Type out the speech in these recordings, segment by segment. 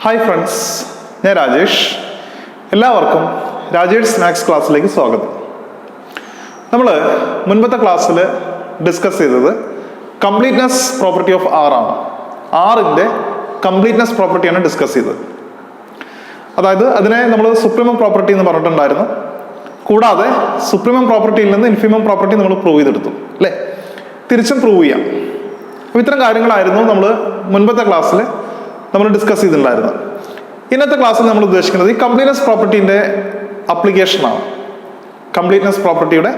Hi friends, ഞാൻ രാജേഷ്. എല്ലാവർക്കും Rajesh maths ക്ലാസ്സിലേക്ക് സ്വാഗതം. നമ്മൾ മുൻപത്തെ ക്ലാസ്സിൽ ഡിസ്കസ് ചെയ്തത് കംപ്ലീറ്റ്നെസ് പ്രോപ്പർട്ടി ഓഫ് ആർ ആണ്. ആറിൻ്റെ കംപ്ലീറ്റ്നെസ് പ്രോപ്പർട്ടിയാണ് ഡിസ്കസ് ചെയ്തത്. അതായത് അതിനെ നമ്മൾ സുപ്രീമം പ്രോപ്പർട്ടി എന്ന് പറഞ്ഞിട്ടുണ്ടായിരുന്നു. കൂടാതെ സുപ്രീമം പ്രോപ്പർട്ടിയിൽ നിന്ന് ഇൻഫിമം പ്രോപ്പർട്ടി നമ്മൾ പ്രൂവ് ചെയ്തെടുത്തു അല്ലേ? തിരിച്ചും പ്രൂവ് ചെയ്യാം. അപ്പോൾ ഇത്തരം കാര്യങ്ങളായിരുന്നു നമ്മൾ മുൻപത്തെ ക്ലാസ്സിൽ നമ്മൾ ഡിസ്കസ് ചെയ്തിട്ടുണ്ടായിരുന്നത്. ഇന്നത്തെ ക്ലാസ്സിൽ നമ്മൾ ഉദ്ദേശിക്കുന്നത് ഈ കംപ്ലീറ്റ്നെസ് പ്രോപ്പർട്ടീൻ്റെ അപ്ലിക്കേഷനാണ്. കംപ്ലീറ്റ്നെസ് പ്രോപ്പർട്ടിയുടെ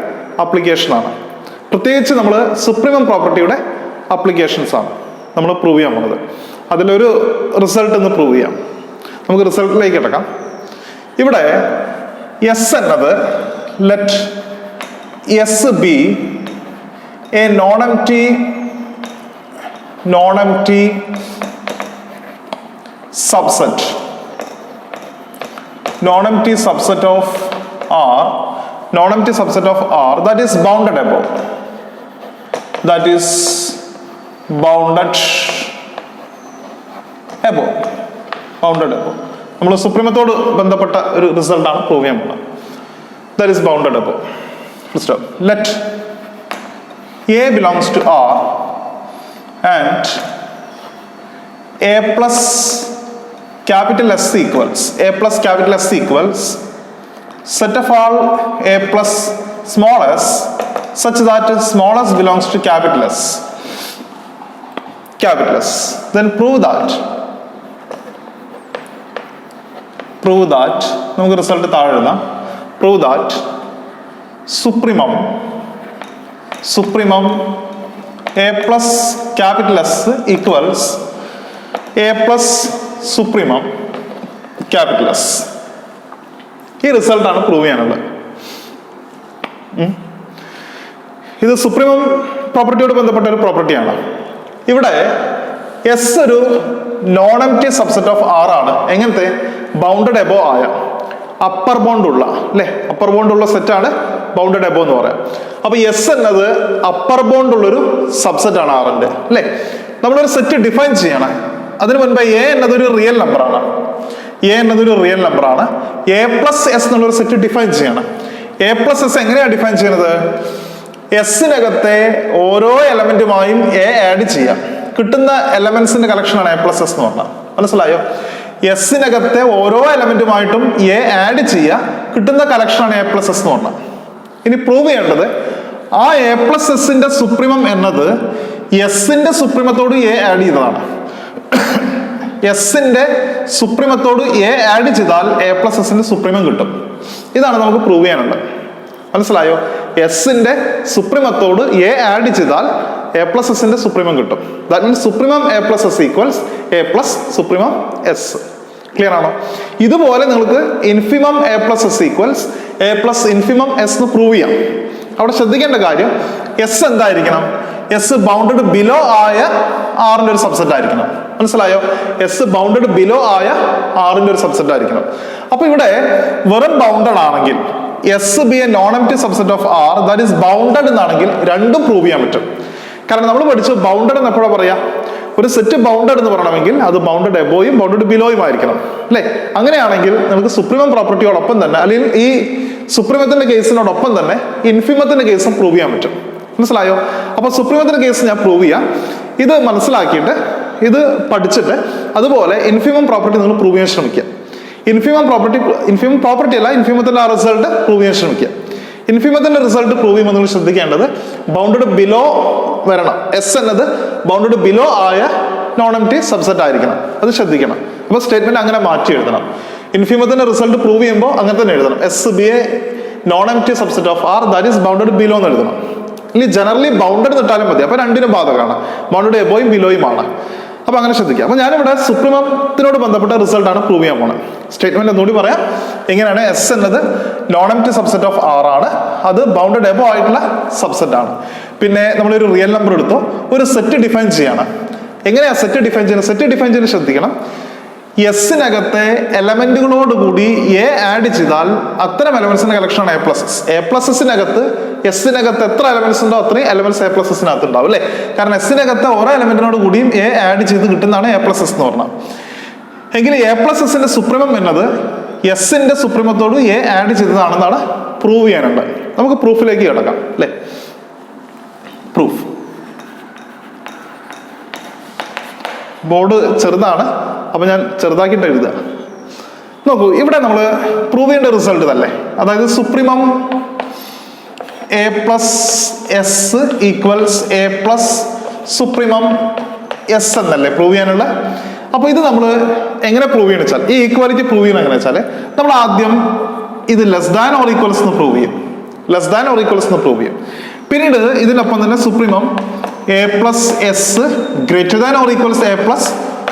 അപ്ലിക്കേഷനാണ്. പ്രത്യേകിച്ച് നമ്മൾ സുപ്രീമം പ്രോപ്പർട്ടിയുടെ അപ്ലിക്കേഷൻസ് ആണ് നമ്മൾ പ്രൂവ് ചെയ്യാൻ പോകുന്നത്. അതിലൊരു റിസൾട്ട് ഒന്ന് പ്രൂവ് ചെയ്യാം. നമുക്ക് റിസൾട്ടിലേക്ക് കിടക്കാം. ഇവിടെ എസ് എന്നത് let us be a non empty subset of R that is bounded above, നമ്മൾ സുപ്രീമത്തോട് ബന്ധപ്പെട്ട ഒരു റിസൾട്ടാണ് പ്രൂവ് ചെയ്യാൻ പോകുന്നത്. That is bounded above. Let A belongs to R and A plus capital S equals set of all A plus small s such that small s belongs to capital S. Then prove that നമുക്ക് result താഴെ എഴുതാം. prove that supremum A plus capital S equals A plus supremum capital S. ഈ റിസൾട്ടാണ് prove ചെയ്യാനുള്ളത്. ഇത് supremum പ്രോപ്പർട്ടിയോട് ബന്ധപ്പെട്ട ഒരു പ്രോപ്പർട്ടിയാണ്. ഇവിടെ എസ് ഒരു non empty subset of R ആണ്. എങ്ങനത്തെ? ബൗണ്ടഡ് എബോ ആയ അപ്പർ ബൗണ്ട് ഉള്ള അപ്പർ ബൗണ്ട് ഉള്ള സെറ്റാണ് ബൗണ്ടഡ് എബോ എന്ന് പറയാം. അപ്പൊ എസ് എന്നത് അപ്പർ ബൗണ്ട് ഉള്ളൊരു സബ്സെറ്റ് ആണ് ആറിന്റെ അല്ലെ. നമ്മളൊരു സെറ്റ് ഡിഫൈൻ ചെയ്യണം. അതിനു മുൻപ് എ എന്നതൊരു റിയൽ നമ്പറാണ്. എ പ്ലസ് എസ് എന്നുള്ളൊരു സെറ്റ് ഡിഫൈൻ ചെയ്യണം. എ പ്ലസ് എസ് എങ്ങനെയാണ് ഡിഫൈൻ ചെയ്യുന്നത്? എസിനകത്തെ ഓരോ എലമെന്റുമായും എ ആഡ് ചെയ്യാം. കിട്ടുന്ന എലമെന്റ്സിന്റെ കളക്ഷനാണ് എ പ്ലസ് എസ് എന്ന് പറഞ്ഞാൽ. മനസ്സിലായോ? എസിനകത്തെ ഓരോ എലമെന്റുമായിട്ടും എ ആഡ് ചെയ്യുക. കിട്ടുന്ന കളക്ഷനാണ് എ പ്ലസ് എസ് എന്ന് പറഞ്ഞാൽ. ഇനി പ്രൂവ് ചെയ്യേണ്ടത് ആ എ പ്ലസ് എസിന്റെ സുപ്രീമം എന്നത് എസിന്റെ സുപ്രീമത്തോട് എ ആഡ് ചെയ്തതാണ്. എസിന്റെ സുപ്രീമത്തോട് എ ആഡ് ചെയ്താൽ എ പ്ലസ് എസിന്റെ സുപ്രീമം കിട്ടും. ഇതാണ് നമുക്ക് പ്രൂവ് ചെയ്യാനുള്ളത്. മനസ്സിലായോ? എസിന്റെ സുപ്രീമത്തോട് എ ആഡ് ചെയ്താൽ എ പ്ലസ് എസിന്റെ സുപ്രീമം കിട്ടും. That means supremum A plus S equals A plus supremum S. Clear ആണോ? ഇതുപോലെ നിങ്ങൾക്ക് infimum a plus S equals A plus infimum S എന്ന് പ്രൂവ് ചെയ്യാം. അവിടെ ശ്രദ്ധിക്കേണ്ട കാര്യം എസ് എന്തായിരിക്കണം? എസ് ബൗണ്ടഡ് ബിലോ ആയ ആറിന്റെ ഒരു സബ്സെറ്റ് ആയിരിക്കണം. മനസ്സിലായോ? എസ് ബൗണ്ടഡ് ബിലോ ആയ ആറിന്റെ ഒരു സബ്സെറ്റ് ആയിരിക്കണം. അപ്പൊ ഇവിടെ വെറും ബൗണ്ടഡ് ആണെങ്കിൽ S be a non empty subset of R that is bounded എന്നാണെങ്കിൽ രണ്ടും പ്രൂവ് ചെയ്യാൻ പറ്റും. കാരണം നമ്മൾ പഠിച്ചു ബൗണ്ടഡ് എന്ന് എപ്പോഴാണ് പറയാ? ഒരു സെറ്റ് ബൗണ്ടഡ് എന്ന് പറയണമെങ്കിൽ അത് ബൗണ്ടഡ് എബോയും ബൗണ്ടഡ് ബിലോയും ആയിരിക്കണം അല്ലെ. അങ്ങനെയാണെങ്കിൽ നമുക്ക് സുപ്രീമം പ്രോപ്പർട്ടിയോടൊപ്പം തന്നെ അല്ലെങ്കിൽ ഈ സുപ്രീമത്തിന്റെ കേസിനോടൊപ്പം തന്നെ ഇൻഫിമത്തിന്റെ കേസും പ്രൂവ് ചെയ്യാൻ പറ്റും. മനസ്സിലായോ? അപ്പൊ സുപ്രീമത്തിന്റെ കേസ് ഞാൻ പ്രൂവ് ചെയ്യാം. ഇത് മനസ്സിലാക്കിയിട്ട് ഇത് പഠിച്ചിട്ട് അതുപോലെ ഇൻഫിമം പ്രോപ്പർട്ടി നിങ്ങൾ പ്രൂവ് ചെയ്യാൻ ശ്രമിക്കുക. ഇൻഫിമം പ്രോപ്പർട്ടി അല്ല, ഇൻഫിമത്തിന്റെ ആ റിസൾട്ട് പ്രൂവ് ചെയ്യാൻ ശ്രമിക്കുക. ഇൻഫിമത്തിന്റെ റിസൾട്ട് പ്രൂവ് ചെയ്യുമ്പോൾ നിങ്ങൾ ശ്രദ്ധിക്കേണ്ടത് ബൗണ്ടഡ് ബിലോ വരണം. എസ് എന്നത് ബൗണ്ടഡ് ബിലോ ആയ നോൺ എംപ്റ്റി സബ്സെറ്റ് ആയിരിക്കണം. അത് ശ്രദ്ധിക്കണം. അപ്പൊ സ്റ്റേറ്റ്മെന്റ് അങ്ങനെ മാറ്റി എഴുതണം. ഇൻഫിമത്തിന്റെ റിസൾട്ട് പ്രൂവ് ചെയ്യുമ്പോൾ അങ്ങനെ തന്നെ എഴുതണം. S be a non empty subset of R that is bounded below എന്ന് എഴുതണം. ഇനി ജനറലി ബൗണ്ടഡ് നിട്ടാലും മതി. അപ്പൊ രണ്ടിനും ബാധകമാണ്. ബൗണ്ടഡ് എബോയും ബിലോയുമാണ്. അപ്പൊ അങ്ങനെ ശ്രദ്ധിക്കുക. അപ്പൊ ഞാനിവിടെ സുപ്രീമത്തിനോട് ബന്ധപ്പെട്ട റിസൾട്ടാണ് പ്രൂവ് ചെയ്യാൻ പോകുന്നത്. സ്റ്റേറ്റ്മെന്റ് ഒന്നുകൂടി പറയാം. എങ്ങനെയാണ്? എസ് എന്നത് non empty subset of R ആണ്. അത് ബൗണ്ടഡ് എബോ ആയിട്ടുള്ള സബ്സെറ്റ് ആണ്. പിന്നെ നമ്മളൊരു റിയൽ നമ്പർ എടുത്തു ഒരു സെറ്റ് ഡിഫൈൻ ചെയ്യണം. എങ്ങനെയാ സെറ്റ് ഡിഫൈൻ ചെയ്യുന്നത്? സെറ്റ് ഡിഫൈൻ ചെയ്യുന്നത് ശ്രദ്ധിക്കണം. എസിനകത്തെ എലമെന്റുകളോടുകൂടി എ ആഡ് ചെയ്താൽ അത്തരം എലമെന്റ്സിന്റെ കളക്ഷനാണ് A plus S. A plus എസിനകത്ത് എസിനകത്ത് എത്ര എലമെന്റ്സ് ഉണ്ടോ അത്രയും എലമെന്റ്സ് എ പ്ലസ് എസിനകത്ത് ഉണ്ടാവും അല്ലേ? കാരണം എസിനകത്ത് ഓരോ എലമെന്റിനോട് കൂടിയും എ ആഡ് ചെയ്ത് കിട്ടുന്നതാണ് എ പ്ലസ് എസ് എന്ന് പറഞ്ഞാൽ. എങ്കിൽ എ പ്ലസ് എസിന്റെ സുപ്രീമം എന്നത് എസിന്റെ സുപ്രീമത്തോട് എ ആഡ് ചെയ്തതാണെന്നാണ് പ്രൂവ് ചെയ്യാനുള്ളത്. നമുക്ക് പ്രൂഫിലേക്ക് കിടക്കാം അല്ലെ. പ്രൂഫ്. ബോർഡ് ചെറുതാണ്, അപ്പൊ ഞാൻ ചെറുതാക്കിയിട്ട് എഴുതുക. നോക്കൂ, ഇവിടെ നമ്മൾ പ്രൂവ് ചെയ്യേണ്ട റിസൾട്ട് തന്നെ, അതായത് supremum A plus S equals A plus supremum S എന്നല്ലേ പ്രൂവ് ചെയ്യാനുള്ള. അപ്പൊ ഇത് നമ്മൾ എങ്ങനെ പ്രൂവ് ചെയ്യണം വെച്ചാൽ, ഈ ഈക്വാലിറ്റി പ്രൂവ് ചെയ്യണം എങ്ങനെ വെച്ചാൽ, നമ്മൾ ആദ്യം ഇത് ലെസ് ദാൻ ഓർ ഈക്വൽസ് എന്ന് പ്രൂവ് ചെയ്യും. ലെസ് ദാൻ ഓർ ഈക്വൽസ് എന്ന് പ്രൂവ് ചെയ്യും. പിന്നീട് ഇതിനൊപ്പം തന്നെ supremum A plus S greater than or equals A plus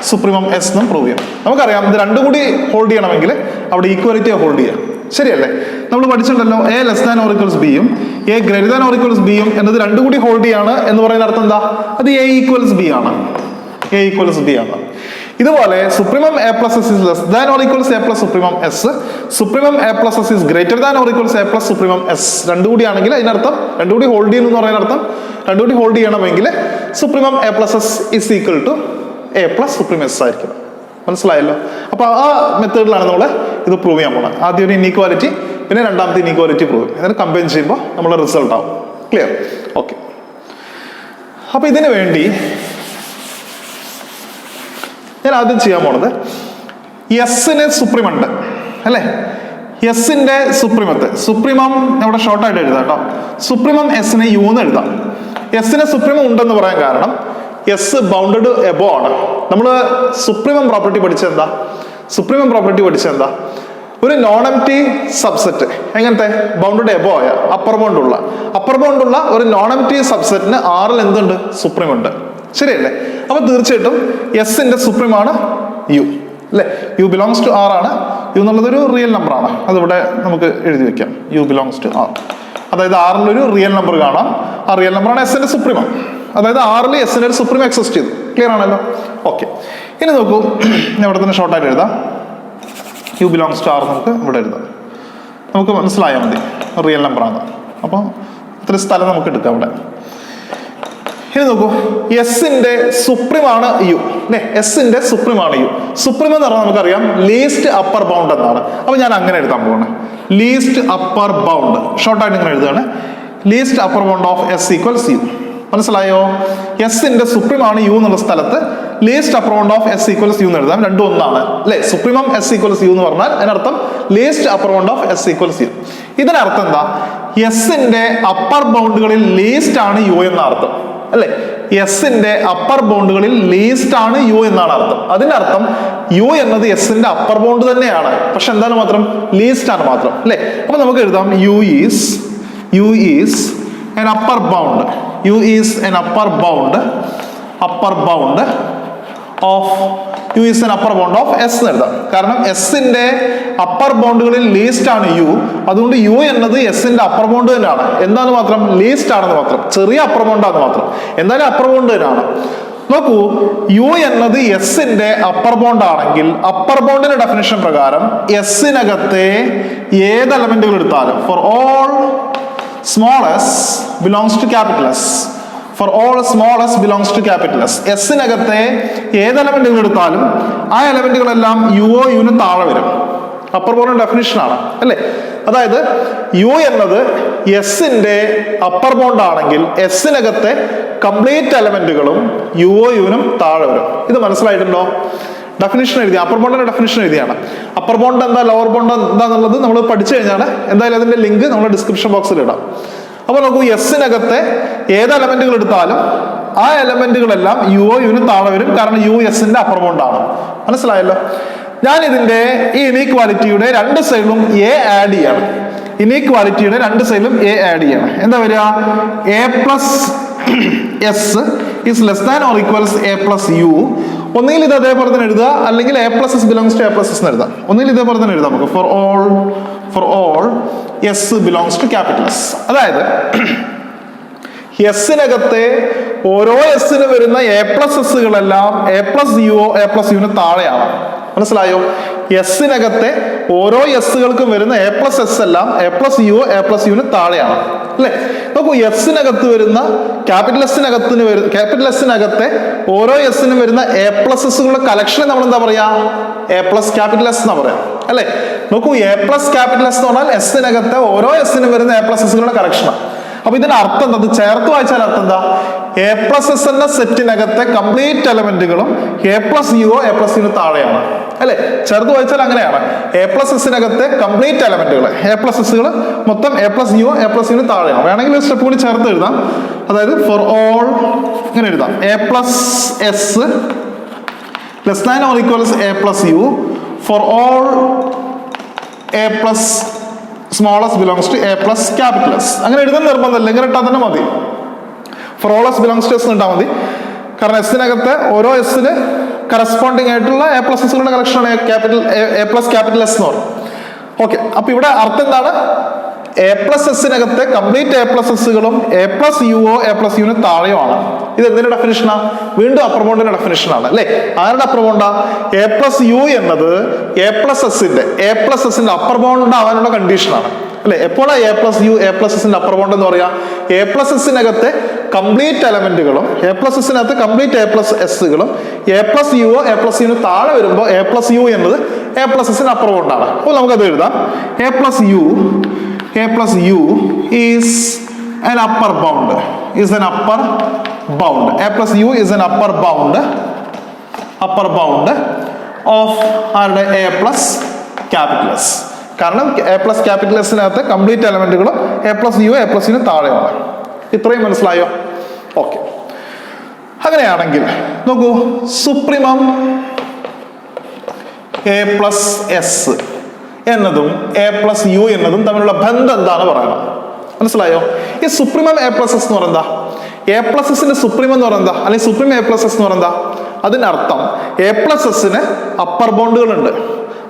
supremum S എന്നും പ്രൂവ് ചെയ്യും. നമുക്കറിയാം ഇത് രണ്ടും കൂടി ഹോൾഡ് ചെയ്യണമെങ്കിൽ അവിടെ ഈക്വാലിറ്റിയെ ഹോൾഡ് ചെയ്യാം. ശരിയല്ലേ? നമ്മൾ പഠിച്ചിട്ടുണ്ടല്ലോ, A less than or equals ബിയും A greater than or equals ബിയും എന്നത് രണ്ടും കൂടി ഹോൾഡ് ചെയ്യാണ് എന്ന് പറയുന്ന അർത്ഥം എന്താ? അത് എ ഈക്വൽസ് ബി ആണ്. എ ഈക്വൽസ് ബി ആണ്. ഇതുപോലെ supremum A plus S is less than or equals A plus supremum S, supremum A plus S is greater than or equals A plus supremum S രണ്ടും കൂടി ആണെങ്കിൽ അതിനർത്ഥം രണ്ടും കൂടി hold ചെയ്യുന്നു എന്ന് പറയുന്ന അർത്ഥം രണ്ടും കൂടി ഹോൾഡ് ചെയ്യണമെങ്കിൽ supremum A plus S is equal to A plus supreme S ആയിരിക്കും. മനസ്സിലായല്ലോ? അപ്പൊ ആ മെത്തേഡിലാണ് നമ്മൾ ഇത് പ്രൂവ് ചെയ്യാൻ പോകുന്നത്. ആദ്യം ഒരു ഇനീക്വാലിറ്റി, പിന്നെ രണ്ടാമത്തെ ഇനീക്വാലിറ്റി പ്രൂവ്, ഇതിനെ കമ്പൈൻ ചെയ്യുമ്പോൾ നമ്മുടെ റിസൾട്ട് ആവും. ക്ലിയർ? ഓക്കെ. അപ്പൊ ഇതിനു വേണ്ടി ഞാൻ ആദ്യം ചെയ്യാൻ പോണത്, എസിന് സുപ്രീം ഉണ്ട് അല്ലെ. എസിന്റെ സുപ്രീമത്ത്, സുപ്രീമം ഇവിടെ ഷോർട്ടായിട്ട് എഴുതാം കേട്ടോ. സുപ്രീമം എസിനെ യു എന്ന് എഴുതാം. എസിന് സുപ്രീമം ഉണ്ടെന്ന് പറയാൻ കാരണം എസ് ബൗണ്ടഡ് എബോ ആണ്. നമ്മൾ സുപ്രീമം പ്രോപ്പർട്ടി പഠിച്ചെന്താ? സുപ്രീമം പ്രോപ്പർട്ടി പഠിച്ചെന്താ? ഒരു നോൺ എംപ്റ്റി സബ്സെറ്റ് എങ്ങനത്തെ ബൗണ്ടഡ് എബോ ആയ അപ്പർ ബൗണ്ടുള്ള ഒരു നോൺ എംപ്റ്റി സബ്സെറ്റിന് ആറിൽ എന്തുണ്ട്? സുപ്രീം ഉണ്ട്. ശരിയല്ലേ? അപ്പൊ തീർച്ചയായിട്ടും എസിന്റെ സുപ്രീം ആണ് യു അല്ലെ. യു ബിലോങ്സ് ടു ആർ ആണ്. യു എന്നുള്ളത് ഒരു റിയൽ നമ്പർ ആണ്. അതിവിടെ നമുക്ക് എഴുതി വെക്കാം. U belongs to R. അതായത് ആറിൽ ഒരു റിയൽ നമ്പർ കാണാം. ആ റിയൽ നമ്പറാണ് എസിന്റെ സുപ്രീമം. അതായത് ആറിൽ എസിന്റെ ഒരു സുപ്രീം എക്സിസ്റ്റ് ചെയ്തു. ക്ലിയർ ആണല്ലോ? ഓക്കെ. ഇനി നോക്കൂ, ഞാൻ ഇവിടെ തന്നെ ഷോർട്ടായിട്ട് എഴുതാം. യു ബിലോങ്സ് ടു ആർ നമുക്ക് ഇവിടെ എഴുതാം. നമുക്ക് മനസ്സിലായാൽ മതി റിയൽ നമ്പറാണ്. അപ്പോൾ ഇത്ര സ്ഥലം നമുക്ക് എടുക്കാം ഇവിടെ. ഇനി നോക്കൂ, എസിന്റെ സുപ്രീം ആണ് യു അല്ലെ. എസിന്റെ സുപ്രീം ആണ് യു. സുപ്രീം എന്ന് പറഞ്ഞാൽ നമുക്കറിയാം ലീസ്റ്റ് അപ്പർ ബൗണ്ട് എന്നാണ്. അപ്പൊ ഞാൻ അങ്ങനെ എഴുതാൻ പോവാണ്. ലീസ്റ്റ് അപ്പർ ബൗണ്ട് ഷോർട്ടായിട്ട് ഇങ്ങനെ എഴുതുകയാണ്. Least upper bound of S equals U. മനസ്സിലായോ? എസിന്റെ സുപ്രീം ആണ് യു എന്നുള്ള സ്ഥലത്ത് least upper bound of S equals U എന്ന് എഴുതാം. രണ്ടും ഒന്നാണ് അല്ലെ. സുപ്രീമം എസ് ഈക്വൽസ് യു എന്ന് പറഞ്ഞാൽ അതിനർത്ഥം least upper bound of S equals U. ഇതിനർത്ഥം എന്താ? എസിന്റെ അപ്പർ ബൗണ്ടുകളിൽ ലീസ്റ്റ് ആണ് യു എന്ന അർത്ഥം അല്ലെ. എസിന്റെ അപ്പർ ബൗണ്ടുകളിൽ ലീസ്റ്റ് ആണ് യു എന്നാണ് അർത്ഥം. അതിന്റെ അർത്ഥം യു എന്നത് എസിന്റെ അപ്പർ ബൗണ്ട് തന്നെയാണ്, പക്ഷെ എന്താണ് മാത്രം? ലീസ്റ്റ് ആണ് മാത്രം അല്ലെ. അപ്പൊ നമുക്ക് എഴുതാം U is an upper bound. U is an upper bound of U is an upper bound of S എന്ന് എഴുതാം. കാരണം എസിന്റെ അപ്പർ ബൗണ്ടുകളിൽ ലീസ്റ്റ് ആണ് യു. അതുകൊണ്ട് യു എന്നത് എസിന്റെ അപ്പർ ബൗണ്ട് തന്നെയാണ്. എന്താന്ന് മാത്രം? ലീസ്റ്റ് ആണെന്ന് മാത്രം. ചെറിയ അപ്പർ ബൗണ്ട് ആണെന്ന് മാത്രം. എന്തായാലും അപ്പർ ബൗണ്ട് തന്നെയാണ്. നോക്കൂ, യു എന്നത് എസിന്റെ അപ്പർ ബൗണ്ട് ആണെങ്കിൽ അപ്പർ ബൗണ്ടിന്റെ ഡെഫിനിഷൻ പ്രകാരം എസിനകത്തെ ഏത് എലമെന്റുകൾ എടുത്താലും for all small s belongs to capital S. For all small s belongs to capital S. എസിനകത്തെ ഏത് എലമെന്റുകൾ എടുത്താലും ആ എലമെന്റുകളെല്ലാം യുഒ യുവിന് താഴെ വരും. അപ്പർ ബൗണ്ട് ഡെഫിനിഷൻ ആണ് അല്ലെ. അതായത് യു എന്നത് എസിന്റെ അപ്പർ ബൗണ്ട് ആണെങ്കിൽ എസിനകത്തെ കംപ്ലീറ്റ് എലമെന്റുകളും യുഒ യുവിനും താഴെ വരും. ഇത് മനസ്സിലായിട്ടുണ്ടോ? ഡെഫിനിഷൻ എഴുതി, അപ്പർ ബൗണ്ടിന്റെ ഡെഫിനിഷൻ എഴുതിയാണ്. അപ്പർ ബൗണ്ട് എന്താ, ലോവർ ബൗണ്ട് എന്താന്നുള്ളത് നമ്മൾ പഠിച്ചു കഴിഞ്ഞാൽ എന്തായാലും അതിന്റെ ലിങ്ക് നമ്മൾ ഡിസ്ക്രിപ്ഷൻ ബോക്സിൽ ഇടാം. അപ്പൊ നോക്കൂ, എസിനകത്തെ ഏത് എലമെന്റുകൾ എടുത്താലും ആ എലമെന്റുകളെല്ലാം യുഒ യുവിന് താഴെ വരും. കാരണം യു എസിന്റെ അപ്പർ ബൗണ്ട് ആണ്. മനസ്സിലായല്ലോ? ഞാൻ ഇതിന്റെ ഈ ഇനീക്വാലിറ്റിയുടെ രണ്ട് സൈഡിലും എ ആഡ് ചെയ്യണം. ഇനീക്വാലിറ്റിയുടെ രണ്ട് സൈഡിലും എ ആഡ് ചെയ്യണം. എന്താ വരിക? A plus S is less than or equals a plus u. ഒന്നുകിൽ ഇത് അതേപോലെ തന്നെ എഴുതുക, അല്ലെങ്കിൽ A plus S belongs to A plus S എന്ന് എഴുതാം. ഒന്നുകിൽ ഇതേപോലെ തന്നെ എഴുതാം നമുക്ക്. For all S belongs to capital S. അതായത് എസിനകത്തെ ഓരോ എസിന് വരുന്ന എ പ്ലസ് എസുകളെല്ലാം എ പ്ലസ് യുഒ എ പ്ലസ് യുവിന് താഴെയാണ്. മനസ്സിലായോ? എസിനകത്തെ ഓരോ എസ്സുകൾക്കും വരുന്ന എ പ്ലസ് എസ് എല്ലാം A plus U A plus യുവിന് താഴെയാണ് അല്ലെ. നോക്കൂ, എസിനകത്ത് വരുന്ന ക്യാപിറ്റൽ എസിനകത്തെ ഓരോ എസിനും വരുന്ന എ പ്ലസ് എസുകളുടെ കളക്ഷനെ നമ്മൾ എന്താ പറയാ? എ പ്ലസ് ക്യാപിറ്റൽ എസ് എന്നാ പറയാം അല്ലെ. നോക്കൂ, എ പ്ലസ് ക്യാപിറ്റൽ എസ് എന്ന് പറഞ്ഞാൽ എസിനകത്തെ ഓരോ എസിനും വരുന്ന എ പ്ലസ് എസുകളുടെ കളക്ഷനാണ്. അപ്പൊ ഇതിന്റെ അർത്ഥം എന്താ? ഇത് ചേർത്ത് വായിച്ചാൽ അർത്ഥം എന്താ? എ പ്ലസ് എസ് എന്ന സെറ്റിനകത്തെ കംപ്ലീറ്റ് എലമെന്റുകളും എ പ്ലസ് യുവോ എ പ്ലസ് യുവിന് താഴെയാണ് അല്ലെ. ചേർത്ത് വായിച്ചാൽ അങ്ങനെയാണ്. എ പ്ലസ് എസിനകത്തെ കംപ്ലീറ്റ് എലമെന്റുകൾ എ പ്ലസ് എസുകൾ മൊത്തം എ പ്ലസ് യുവോ എ പ്ലസ് യുവിന് താഴെയാണ്. വേണമെങ്കിൽ ഒരു സ്റ്റെപ്പ് കൂടി ചേർത്ത് എഴുതാം. അതായത് ഫോർ ഓൾ ഇങ്ങനെ എഴുതാം, A plus S less than or equals A plus U for all A plus smallest belongs to A plus capital S. അങ്ങനെ എഴുതാൻ നിർബന്ധമില്ല, ഇങ്ങനെ ഇട്ടാൽ തന്നെ മതി. For all S belongs to S ഇട്ടാൽ മതി. കാരണം എസിനകത്തെ ഓരോ എസിന് കറസ്പോണ്ടിങ് ആയിട്ടുള്ള എ പ്ലസ് എസുകളുടെ കളക്ഷനാണ് എ പ്ലസ് ക്യാപിറ്റൽ എസ് എന്ന് പറയും. ഓക്കെ, അപ്പൊ ഇവിടെ അർത്ഥം എന്താണ്? എ പ്ലസ് എസിനകത്തെ കംപ്ലീറ്റ് എ പ്ലസ് എസുകളും എ പ്ലസ് യുവോ എ പ്ലസ് യുവിന് താഴെയാണ്. ഇത് എന്തിന്റെ ഡെഫിനിഷനാ? വീണ്ടും അപ്പർ ബൗണ്ടിന്റെ ഡെഫിനിഷനാണ് അല്ലെ. ആരുടെ അപ്പർ ബൗണ്ടാ? എ പ്ലസ് യു എന്നത് എ പ്ലസ് എസിന്റെ അപ്പർ ബൗണ്ട് ആവാനുള്ള കണ്ടീഷനാണ് അല്ലെ. എപ്പോഴാണ് A plus U A plus എസിന്റെ അപ്പർ ബൗണ്ട് എന്ന് പറയാ? എ പ്ലസ് എസിനകത്തെ കംപ്ലീറ്റ് എലമെന്റുകളും എ പ്ലസ് എസിനകത്ത് കംപ്ലീറ്റ് എ പ്ലസ് എസുകളും എ പ്ലസ് യുവോ എ പ്ലസ് യുവിന് താഴെ വരുമ്പോൾ എ പ്ലസ് യു എന്നത് എ പ്ലസ് എസിന്റെ അപ്പർ ബൗണ്ടാണ്. അപ്പോൾ നമുക്കത് എഴുതാം. A plus U is an upper bound. A plus u is an upper bound of a plus capital S. കാരണം എ പ്ലസ് ക്യാപിറ്റൽ എസിനകത്ത് കംപ്ലീറ്റ് എലമെന്റുകളും A plus U A plus യുന് താഴെയാണ്. ഇത്രയും മനസ്സിലായോ? ഓക്കെ, അങ്ങനെയാണെങ്കിൽ നോക്കൂ, സുപ്രീമം എ പ്ലസ് എസ് എന്നതും എ പ്ലസ് യു എന്നതും തമ്മിലുള്ള ബന്ധം എന്താണ് പറയണം. മനസ്സിലായോ? ഈ സുപ്രീമം എ പ്ലസ് എസ് എന്ന് പറയുന്നത് എ പ്ലസ് എസിന്റെ സുപ്രീമം എന്ന് പറയുന്നത് അല്ലെങ്കിൽ സുപ്രീം എ പ്ലസ് എസ് എന്ന് പറയുന്നത് അതിനർത്ഥം എ പ്ലസ് എസിന് അപ്പർ ബോണ്ടുകൾ ഉണ്ട്.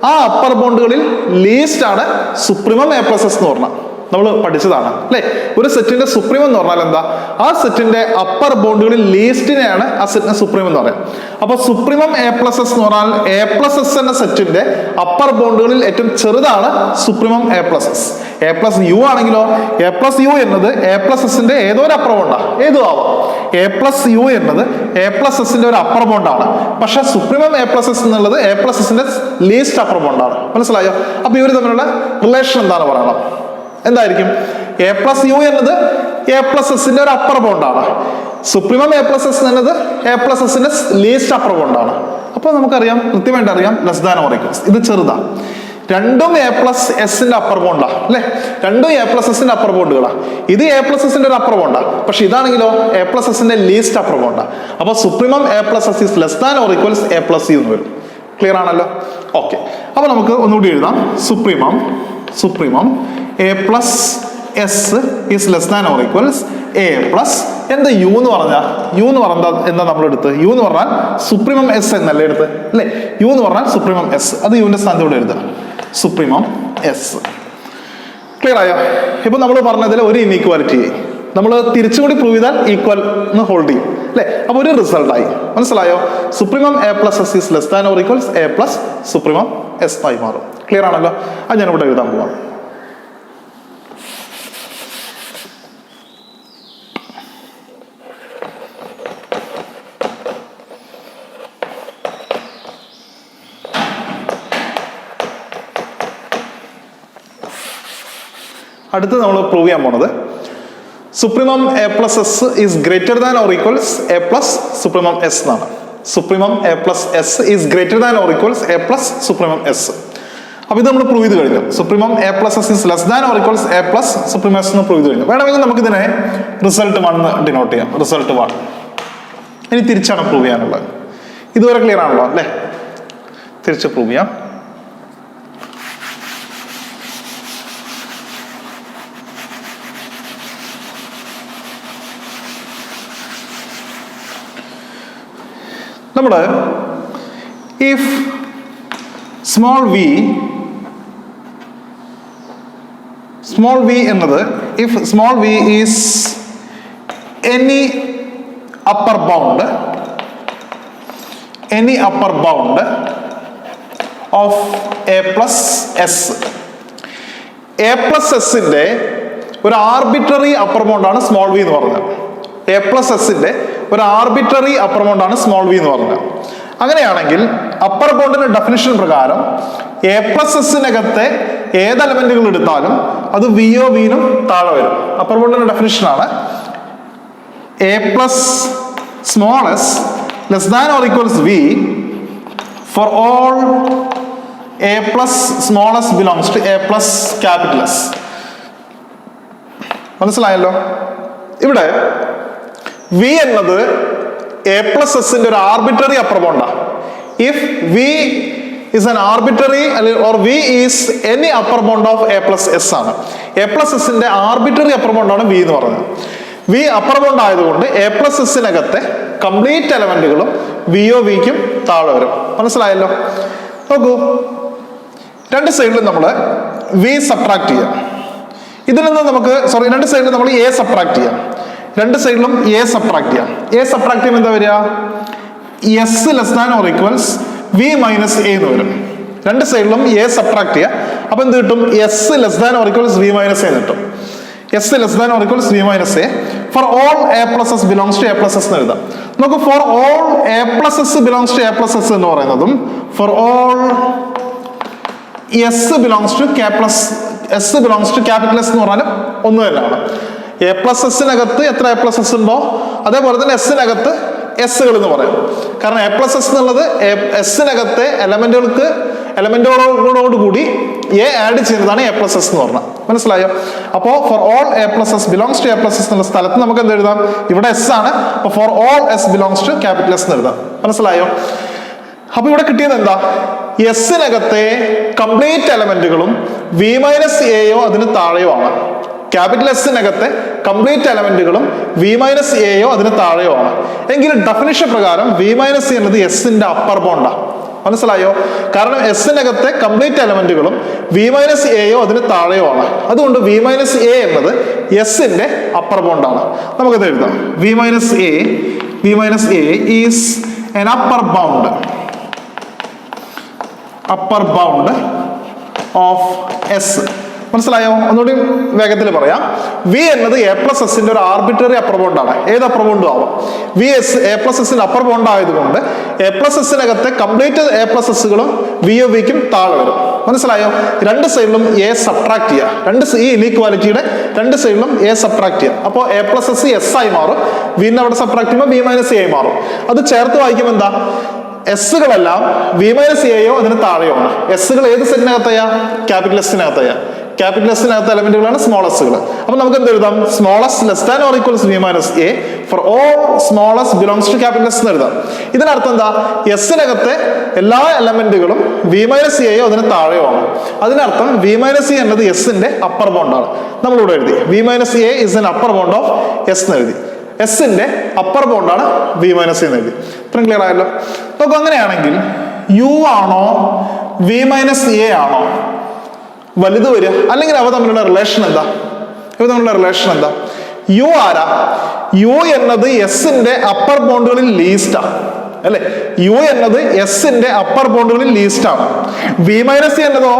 ആ അപ്പർ ബോണ്ടുകളിൽ ലീസ്റ്റ് ആണ് സുപ്രീമം എ പ്ലസ് എസ് എന്ന് പറഞ്ഞാൽ. നമ്മൾ പഠിച്ചതാണ് അല്ലെ. ഒരു സെറ്റിന്റെ സുപ്രീം എന്ന് പറഞ്ഞാൽ എന്താ? ആ സെറ്റിന്റെ അപ്പർ ബോണ്ടുകളിൽ ലീസ്റ്റിനെയാണ് ആ സെറ്റിന്റെ സുപ്രീം എന്ന് പറയുന്നത്. അപ്പൊ സുപ്രീമം എ പ്ലസ് എസ് എന്ന് പറഞ്ഞാൽ എ പ്ലസ് എസ് എന്ന സെറ്റിന്റെ അപ്പർ ബോണ്ടുകളിൽ ഏറ്റവും ചെറുതാണ് supremum A plus S. A plus U ആണെങ്കിലോ എ പ്ലസ് യു എന്നത് എ പ്ലസ് എസിന്റെ ഏതോ ഒരു അപ്പർ ബോണ്ടാ, ഏതും ആവാം. എ പ്ലസ് യു എന്നത് എ പ്ലസ് എസിന്റെ ഒരു അപ്പർ ബോണ്ടാണ്. പക്ഷെ സുപ്രീമം എ പ്ലസ് എസ് എന്നുള്ളത് എ പ്ലസ് എസിന്റെ ലീസ്റ്റ് അപ്പർ ബോണ്ടാണ്. മനസ്സിലായോ? അപ്പൊ ഇവർ തമ്മിലുള്ള റിലേഷൻ എന്താണ് പറയണം? എന്തായിരിക്കും? എ പ്ലസ് യു എന്നത് എ പ്ലസ് എസിന്റെ ഒരു അപ്പർ ബോണ്ടാണ്. സുപ്രീമം എ പ്ലസ് എസ് എന്നത് എ പ്ലസ് എസിന്റെ ലീസ്റ്റ് അപ്പർ ബോണ്ടാണ്. അപ്പോൾ നമുക്കറിയാം, കൃത്യമായിട്ട് അറിയാം, ലെസ് ദാൻ ഓർ ഈക്വൽസ്. ഇത് ചെറുതാ. രണ്ടും എ പ്ലസ് എസിന്റെ അപ്പർ ബോണ്ടാ അല്ലെ. രണ്ടും എ പ്ലസ് എസിന്റെ അപ്പർ ബോണ്ടുകളാ. ഇത് എ പ്ലസ് എസിന്റെ ഒരു അപ്പർ ബോണ്ടാ. പക്ഷെ ഇതാണെങ്കിലോ എ പ്ലസ് എസിന്റെ ലീസ്റ്റ് അപ്പർ ബോണ്ടാ. അപ്പൊ supremum A plus S is less than or equals A plus U എന്ന് വരും. ക്ലിയർ ആണല്ലോ? ഓക്കെ, അപ്പൊ നമുക്ക് ഒന്നുകൂടി എഴുതാം. Supremum A plus S is less than or equals A plus എന്താ യു എന്ന് പറഞ്ഞാൽ എന്താ നമ്മൾ എടുത്ത്? യു എന്ന് പറഞ്ഞാൽ സുപ്രീമം എസ് എന്നല്ലേ എടുത്ത് അല്ലെ. യു എന്ന് പറഞ്ഞാൽ സുപ്രീമം എസ്. അത് യുവിന്റെ സ്ഥാനത്ത് ഇവിടെ എഴുതുക, സുപ്രീമം എസ്. ക്ലിയർ ആയോ? ഇപ്പൊ നമ്മൾ പറഞ്ഞതിൽ ഒരു ഇൻഈക്വാലിറ്റി നമ്മൾ തിരിച്ചുകൂടി പ്രൂവ് ചെയ്താൽ ഈക്വൽ എന്ന് ഹോൾഡ് ചെയ്യും അല്ലെ. അപ്പൊ ഒരു റിസൾട്ട് ആയി. മനസ്സിലായോ? Supremum A plus S is less than or equals A plus supremum S ആയി മാറും. ക്ലിയർ ആണല്ലോ? അത് ഞാൻ ഇവിടെ എഴുതാൻ പോവാം. അടുത്ത് നമ്മൾ പ്രൂവ് ചെയ്യാൻ പോണത് supremum A plus S is greater than or equals A plus supremum S എന്നാണ്. Supremum A plus S is greater than or equals A plus supremum S. അപ്പൊ ഇത് നമ്മൾ പ്രൂവ് ചെയ്ത് കഴിഞ്ഞു. Supremum A plus S is less than or equals A plus supremum S എന്ന് prove ചെയ്ത് കഴിഞ്ഞു. വേണമെങ്കിൽ നമുക്ക് ഇതിനെ റിസൾട്ട് 1 ഡിനോട്ട് ചെയ്യാം. റിസൾട്ട് 1. ഇനി തിരിച്ചാണ് പ്രൂവ് ചെയ്യാനുള്ളത്. ഇതുവരെ ക്ലിയർ ആണല്ലോ അല്ലെ? തിരിച്ച് പ്രൂവ് ചെയ്യാം. നമ്മള് if small v എന്നത് if small v is any upper bound of a plus S. A plus എസിന്റെ ഒരു ആർബിട്രറി അപ്പർ ബൗണ്ടാണ് സ്മോൾ വി എന്ന് പറഞ്ഞത്. എ പ്ലസ് എസിന്റെ ഒരു ആർബിട്രറി അപ്പർ ബൗണ്ടാണ് സ്മോൾ വി എന്ന് പറഞ്ഞത്. അങ്ങനെയാണെങ്കിൽ അപ്പർ ബൗണ്ടിന്റെ ഡെഫിനിഷൻ പ്രകാരം എ പ്ലസ് എസിനകത്തെ ഏത് എലമെന്റുകൾ എടുത്താലും അത് വിയോ വിനും താഴെ വരും. അപ്പർ ബൗണ്ടിന്റെ ഡെഫിനിഷനാണ് a plus small s less than or equals v for all A plus small s belongs to A plus capital S. മനസ്സിലായല്ലോ? ഇവിടെ വി എന്നത് എ പ്ലസ് എസിന്റെ ഒരു ആർബിട്രറി അപ്പർ ബൗണ്ടാണ്. If v is an arbitrary or v is any upper bound of a plus s ആണ്. a plus s ന്റെ arbitrary upper bound ആണ് v എന്ന് പറയുന്നത്. v അപ്പർ ബൗണ്ട് ആയതുകൊണ്ട് a plus s നകത്തെ കംപ്ലീറ്റ് എലമെന്റുകളും വിയോ വിക്കും താഴെ വരും. മനസ്സിലായല്ലോ? നോക്കൂ, രണ്ട് സൈഡിലും നമ്മൾ v സബ്ട്രാക്ട് ചെയ്യാം. ഇതിൽ നിന്ന് നമുക്ക് രണ്ട് സൈഡിലും നമ്മൾ a സബ്ട്രാക്ട് ചെയ്യാം. രണ്ട് സൈഡിലും a സബ്ട്രാക്ട് ചെയ്യാം. a സബ്ട്രാക്ട് ചെയ്യുമ്പോൾ എന്താ വരിക? s less than or equals v minus A എന്ന് വരും. രണ്ട് സൈഡിലും a സബ്ട്രാക്ട് ചെയ്യുക. അപ്പൊ എന്ത് കിട്ടും? s less than or equals v minus A കിട്ടും. s less than or equals v minus A for all a plus S belongs to a plus S എന്ന് എഴുതാം. നമുക്ക് for all a plus S belongs to a plus S എന്ന് പറയുന്നതും for all s belongs to k plus s belongs to capital S എന്ന് പറഞ്ഞാലും ഒന്ന് തന്നെയാണ്. A plus എസിനകത്ത് എത്ര എ പ്ലസ് എസ് ഉണ്ടോ അതേപോലെ തന്നെ എസിനകത്ത് എസ്സുകൾ എന്ന് പറയും. കാരണം എ പ്ലസ് എസ് എന്നുള്ളത് എസിനകത്തെ എലമെന്റുകളോട് കൂടി എ ആഡ് ചെയ്യുന്നതാണ് എ പ്ലസ് എസ് എന്ന് പറഞ്ഞാൽ. മനസ്സിലായോ? അപ്പോൾ for all A plus S belongs to A plus S എന്നുള്ള സ്ഥലത്ത് നമുക്ക് എന്ത് എഴുതാം? ഇവിടെ എസ് ആണ്. അപ്പൊ for all S belongs to capital S എന്ന് എഴുതാം. മനസ്സിലായോ? അപ്പൊ ഇവിടെ കിട്ടിയത് എന്താ? എസിനകത്തെ കംപ്ലീറ്റ് എലമെന്റുകളും വി മൈനസ് എയോ അതിന് താഴെയോ ആണ്. ക്യാപിറ്റൽ എസിനകത്തെ കംപ്ലീറ്റ് എലമെന്റുകളും വി മൈനസ് എയോ അതിന് താഴെയോ ആണ്. എങ്കിൽ ഡെഫിനിഷൻ പ്രകാരം വി മൈനസ് എ എന്നത് എസിന്റെ അപ്പർ ബൗണ്ടാണ്. മനസ്സിലായോ? കാരണം എസിനകത്തെ കംപ്ലീറ്റ് എലമെന്റുകളും വി മൈനസ് എയോ അതിന് താഴെയോ ആണ്. അതുകൊണ്ട് വി മൈനസ് എ എന്നത് എസിന്റെ അപ്പർ ബൗണ്ടാണ്. നമുക്കത് എഴുതാം. V minus A is an upper bound of S. മനസ്സിലായോ? ഒന്നുകൂടി വേഗത്തിൽ പറയാം. വി എന്നത് എ പ്ലസ് എസിന്റെ ഒരു ആർബിട്രറി അപ്പർ ബൗണ്ടാണ്. ഏത് അപ്പർ ബൗണ്ടും ആവാം. വി എസ് എ പ്ലസ് എസിന്റെ അപ്പർ ബൗണ്ട് ആയതുകൊണ്ട് എ പ്ലസ് എസിനകത്തെ കംപ്ലീറ്റ് എ പ്ലസ് എസുകളും വിയോ വിക്കും താഴെ വരും. മനസ്സിലായോ? രണ്ട് സൈഡിലും എ സബ്ട്രാക്ട് ചെയ്യുക. ഈ ഇനീക്വാലിറ്റിയുടെ രണ്ട് സൈഡിലും എ സബ്ട്രാക്ട് ചെയ്യുക. അപ്പോൾ എ പ്ലസ് എസ് എസ് ആയി മാറും. വിന്ന് അവിടെ സബ്ട്രാക്ട് ചെയ്യുമ്പോൾ ബി മൈനസ് എ ആയി മാറും. അത് ചേർത്ത് വായിക്കുമ്പോൾ എന്താ? എസ്സുകളെല്ലാം വി മൈനസ് എയോ അതിന് താഴെയോ ആണ്. എസ്സുകൾ ഏത് സെറ്റിനകത്തയ്യാ? ക്യാപിറ്റൽ എസിനകത്തയ്യാ. ക്യാപിറ്റൽ എസിനകത്ത് എലമെന്റുകളാണ് സ്മോൾ എസ്സുകൾ. അപ്പൊ നമുക്ക് എന്ത് എഴുതാം? Small s less than or equals V minus A for all small s belongs to capital S എന്ന് എഴുതാം. ഇതിനർത്ഥം എന്താ? എസിനകത്തെ എല്ലാ എലമെന്റുകളും വി മൈനസ് എയോ അതിന് താഴെയോ ആണ്. അതിനർത്ഥം വി മൈനസ് എ എന്നത് എസിന്റെ അപ്പർ ബൗണ്ടാണ്. നമ്മളിവിടെ എഴുതി V minus A is an upper bound of S എന്ന് എഴുതി. എസിന്റെ അപ്പർ ബൗണ്ടാണ് വി മൈനസ് എന്ന് എഴുതി. ഇത്രയും ക്ലിയർ ആയല്ലോ? നോക്കൂ, അങ്ങനെയാണെങ്കിൽ യു ആണോ വി മൈനസ് എ ആണോ വലുത് വരിക? അല്ലെങ്കിൽ അവ തമ്മിലുള്ള റിലേഷൻ എന്താ? യു ആരാ? യു എന്നത് എസിന്റെ അപ്പർ ബൗണ്ടുകളിൽ ലീസ്റ്റാ അല്ലെ? യു എന്നത് എസിന്റെ അപ്പർ ബൗണ്ടുകളിൽ ലീസ്റ്റ് ആണ്. വി മൈനസ് എന്നതോ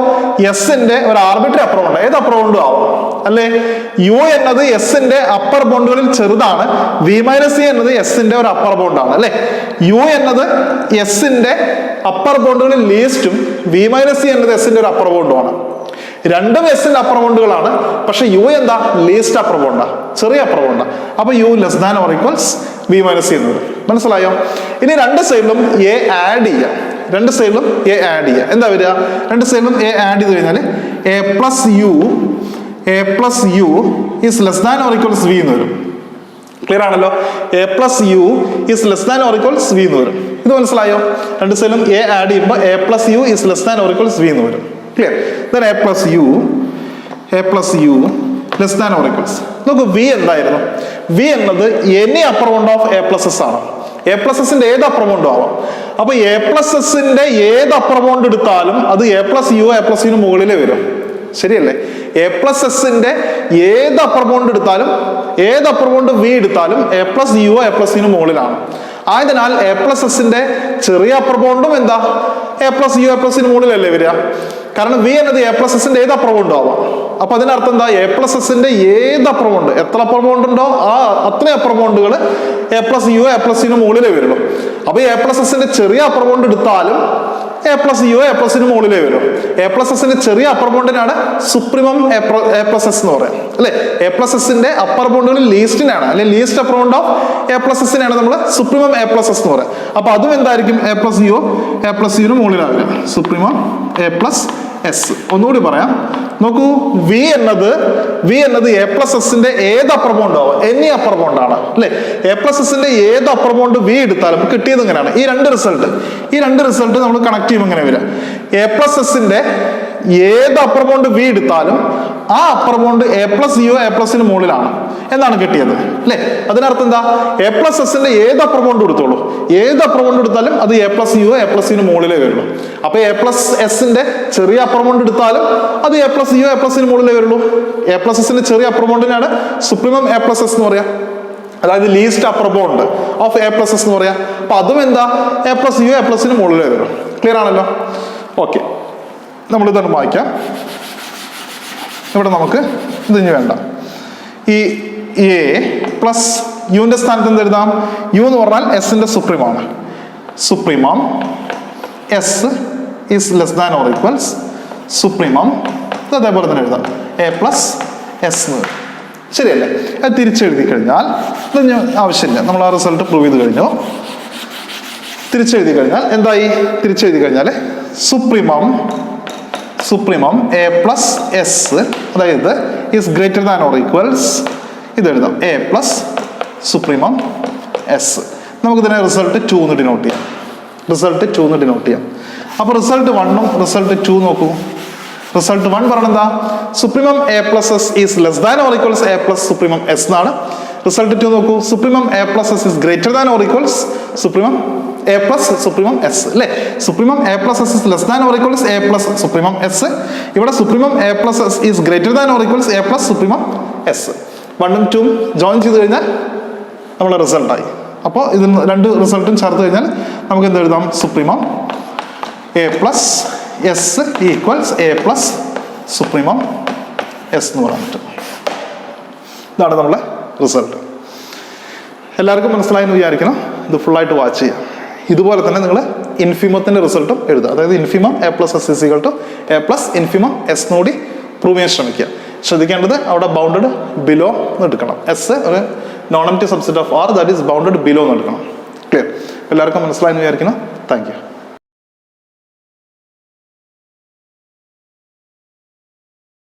എസിന്റെ ഒരു ആർബിട്രറി അപ്പർ ബൗണ്ട്. ഏത് അപ്പർ ബൗണ്ടും ആവും അല്ലെ? യു എന്നത് എസിന്റെ അപ്പർ ബൗണ്ടുകളിൽ ചെറുതാണ്. വി മൈനസ് എന്നത് എസിന്റെ ഒരു അപ്പർ ബൗണ്ടാണ് അല്ലെ? യു എന്നത് എസിന്റെ അപ്പർ ബൗണ്ടുകളിൽ ലീസ്റ്റും വി മൈനസ് എന്നത് എസിന്റെ ഒരു അപ്പർ ബൗണ്ടുമാണ്. രണ്ടും എസിന്റെ അപ്പർ ബൗണ്ടുകളാണ്. പക്ഷെ യു എന്താ? ലീസ്റ്റ് അപ്പർ ബൗണ്ടാ, ചെറിയ അപ്പർ ബൗണ്ടാ. അപ്പൊ U less than or equals V minus എന്ന് വരും. മനസ്സിലായോ? ഇനി രണ്ട് സൈഡിലും എ ആഡ് ചെയ്യാം. എന്താ വരിക? രണ്ട് സൈഡിലും എ ആഡ് ചെയ്ത് കഴിഞ്ഞാൽ a plus u is less than or equals v എന്ന് വരും. ക്ലിയർ ആണല്ലോ? A plus u is less than or equals v എന്ന് വരും. ഇത് മനസ്സിലായോ? രണ്ട് സൈഡിലും എ ആഡ് ചെയ്യുമ്പോൾ a plus u is less than or equals v എന്ന് വരും. Clear? then a plus u less than or equals. നോക്കൂ, വി എന്തായിരുന്നു? വി എന്നത് any upper bound of a plus s ആണ്. എ പ്ലസ് എസിന്റെ ഏത് upper ബൗണ്ടും ആവാം. അപ്പൊ എ പ്ലസ് എസിന്റെ ഏത് അപ്പർ ബൗണ്ട് എടുത്താലും അത് എ പ്ലസ് യുന് മുകളിലേ വരും. ശരിയല്ലേ? എ പ്ലസ് എസിന്റെ ഏത് അപ്പർ ബൗണ്ട് എടുത്താലും, ഏത് അപ്പർ ബൗണ്ട് വി എടുത്താലും എ പ്ലസ് യുന് മുകളിലാണ്. ആയതിനാൽ എ പ്ലസ് എസിന്റെ ചെറിയ അപ്പർ ബോണ്ടും എന്താ എ പ്ലസ് യു എ പ്ലസിന് മുകളിലല്ലേ വരിക. കാരണം വി എന്നത് എ പ്ലസ് എസിന്റെ ഏത് അപ്പർ ബോണ്ടും ആവാം. അപ്പൊ അതിനർത്ഥം എന്താ, എ പ്ലസ് എസിന്റെ ഏത് അപ്പർ ബോണ്ട്, എത്ര അപ്പർ ബോണ്ട് ഉണ്ടോ ആ അത്രയും അപ്പർ ബോണ്ടുകൾ എ പ്ലസ് യു എ പ്ലസിന് മുകളിലേ വരുള്ളൂ. അപ്പൊ എ പ്ലസ് എസിന്റെ ചെറിയ അപ്പർ ബോണ്ട് എടുത്താലും എ പ്ലസ് യു എ പ്ലസിന് മുകളിലേ വരും. എ പ്ലസ് എസിന്റെ ചെറിയ അപ്പർ ബോണ്ടിനാണ് സുപ്രീമം എ പ്ലസ് എസ് എന്ന് പറയാം അല്ലെ. എ പ്ലസ് എസിന്റെ അപ്പർ ബോണ്ടുകളിൽ ലീസ്റ്റിനാണ് അല്ലെ least upper bound of a plus എസിനാണ് നമ്മൾ സുപ്രീമം എ പ്ലസ് എസ് എന്ന് പറയാം. അപ്പൊ അതും എന്തായിരിക്കും, എ പ്ലസ് യുന് മുകളിലാവില്ല, സുപ്രീമം എ പ്ലസ് എസ്. ഒന്നുകൂടി പറയാം, നോക്കൂ, വി എന്നത് എ പ്ലസ് എസിന്റെ ഏത് അപ്പർ ബോണ്ട് ആവും, എനി അപ്പർ ബോണ്ടാണ് അല്ലെ. എ പ്ലസ് എസിന്റെ ഏത് അപ്പർ ബോണ്ട് വി എടുത്താലും കിട്ടിയത് ഇങ്ങനെയാണ്. ഈ രണ്ട് റിസൾട്ട് നമ്മൾ കണക്ട് ചെയ്യുമ്പോൾ ഇങ്ങനെ വരിക. എ പ്ലസ് എസിന്റെ ഏത് അപ്പർ ബോണ്ട് വി എടുത്താലും ആ upper bound a plus U a പ്ലസിന് മുകളിലാണ് എന്നാണ് കിട്ടിയത് അല്ലെ. അതിനർത്ഥം എന്താ, എ പ്ലസ് എസിന്റെ ഏത് അപ്പർ ബോണ്ട് എടുത്തോളൂ, ഏത് അപ്പർ ബോണ്ട് എടുത്താലും അത് എ പ്ലസ് യു എ പ്ലസിന് മുകളിലേ വരുള്ളൂ. അപ്പൊ എ പ്ലസ് എസിന്റെ ചെറിയ അപ്പർ ബോണ്ട് എടുത്താലും അത് എ പ്ലസ് യു എ പ്ലസിന് മുകളിലേ വരുള്ളൂ. എ പ്ലസ് എസിന്റെ ചെറിയ അപ്പർ ബോണ്ടിനാണ് സുപ്രീമം എ പ്ലസ് എസ് എന്ന് പറയാം, അതായത് least upper bound of a plus S എന്ന് പറയാം. അപ്പൊ അതും എന്താ, എ പ്ലസ് യു എ പ്ലസിന് മുകളിലേ വരും. ക്ലിയർ ആണല്ലോ? ഓക്കെ, നമ്മൾ ഇതൊന്ന് വായിക്കാം. ഇവിടെ നമുക്ക് ഇതിന് വേണ്ട, ഈ എ പ്ലസ് യുവിന്റെ സ്ഥാനത്ത് എന്ത് എഴുതാം, യു എന്ന് പറഞ്ഞാൽ എസിന്റെ സുപ്രീമാണ്. Supremum s is less than or equals supremum, അതേപോലെ തന്നെ എഴുതാം എ പ്ലസ് എസ് എന്ന് വരും. ശരിയല്ലേ? അത് തിരിച്ചെഴുതി കഴിഞ്ഞാൽ ഇത് ആവശ്യമില്ല, നമ്മൾ ആ റിസൾട്ട് പ്രൂവ് ചെയ്ത് കഴിഞ്ഞു. തിരിച്ചെഴുതി കഴിഞ്ഞാൽ എന്തായി, തിരിച്ചെഴുതി കഴിഞ്ഞാൽ സുപ്രീമം എ പ്ലസ് എസ്, അതായത് is greater than or equals, ഇത് എഴുതാം എ പ്ലസ് സുപ്രീമം എസ്. നമുക്കിതിനെ റിസൾട്ട് 2 എന്ന് ഡിനോട്ട് ചെയ്യാം. അപ്പൊ റിസൾട്ട് 1ഉം റിസൾട്ട് 2 നോക്കൂ. റിസൾട്ട് 1 പറയുന്നത് എന്താ, supremum A plus S is less than or equals A plus supremum S എന്നാണ്. റിസൾട്ട് 2 നോക്കൂ, supremum A plus S is greater than or equals supremum A plus supremum s അല്ലെ. Supremum A plus S is less than or equals A plus supremum s. ഇവിടെ supremum A plus S is greater than or equals A plus supremum s. 1ഉം 2ഉം join ചെയ്ത് കഴിഞ്ഞാൽ നമ്മുടെ റിസൾട്ടായി. അപ്പോൾ ഇതിന് രണ്ട് റിസൾട്ടും ചേർത്ത് കഴിഞ്ഞാൽ നമുക്ക് എന്ത് എഴുതാം, supremum A plus S equals A plus supremum S എന്ന് പറയാൻ പറ്റും. ഇതാണ് നമ്മുടെ റിസൾട്ട്. എല്ലാവർക്കും മനസ്സിലായെന്ന് വിചാരിക്കണം. ഇത് ഫുള്ളായിട്ട് വാച്ച് ചെയ്യാം. ഇതുപോലെ തന്നെ നിങ്ങൾ ഇൻഫിമത്തിന്റെ റിസൾട്ടും എഴുതുക. അതായത് infimum a plus S is equal to A plus infimum s നോടി പ്രൂവ് ചെയ്യാൻ ശ്രമിക്കുക. ശ്രദ്ധിക്കേണ്ടത് അവിടെ ബൗണ്ടഡ് ബിലോ എന്ന് എടുക്കണം. എസ് ഒരു non empty subset of R that is bounded below എന്ന് എടുക്കണം. ക്ലിയർ? എല്ലാവർക്കും മനസ്സിലായെന്ന് വിചാരിക്കണം. Thank U.